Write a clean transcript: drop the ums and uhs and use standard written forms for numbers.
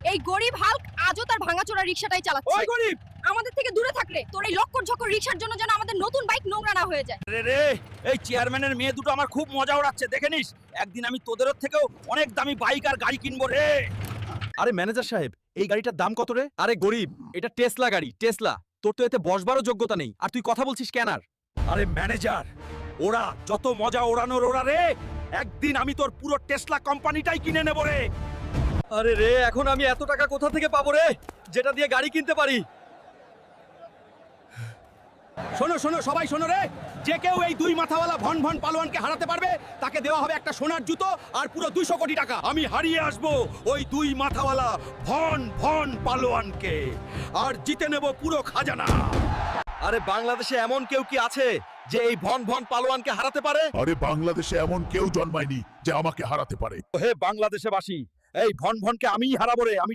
এই গরিব হাল্ক আজও তার ভাঙাচোরা রিকশাটাই চালাচ্ছে। ওই গরিব, আমাদের থেকে দূরে থাকলে তোর এই লক্কর ঝক্কর রিকশার জন্য যেন আমাদের নতুন বাইক নোংরা না হয়ে যায়। রে রে, এই চেয়ারম্যানের মেয়ে দুটো আমার খুব মজা ওড়াচ্ছে, দেখে নিস একদিন আমি তোদের থেকেও অনেক দামি বাইক আর গাড়ি কিনবো রে। আরে ম্যানেজার সাহেব, এই গাড়িটার দাম কত রে? আরে গরিব, এটা টেসলা গাড়ি, টেসলা। তোর তো এতে বসবারও যোগ্যতা নেই, আর তুই কথা বলছিস কেনার। আরে ম্যানেজার, ওরা যত মজা ওড়ানোর ওরা রে, একদিন আমি তোর পুরো টেসলা কোম্পানিটাই কিনে নেব রে। আরে রে, এখন আমি এত টাকা কোথা থেকে পাবো রে, যেটা দিয়ে গাড়ি কিনতে পারি? শোনো শোনো সবাই শোনো রে, যে কেউ এই দুই মাথাওয়ালা ভন ভন পালোয়ানকে হারাতে পারবে তাকে দেওয়া হবে একটা সোনার জুতো আর পুরো 200 কোটি টাকা। আমি হারিয়ে আসবো ওই দুই মাথাওয়ালা ভন ভন পালোয়ানকে আর জিতে নেব পুরো খাজানা। আরে বাংলাদেশে এমন কেউ কি আছে যে এই ভন ভন পালোয়ানকে হারাতে পারে? আরে বাংলাদেশে এমন কেউ জন্মায়নি যে আমাকে হারাতে পারে। হে বাংলাদেশবাসী, এই ভন ভনকে আমিই হারাবো রে, আমি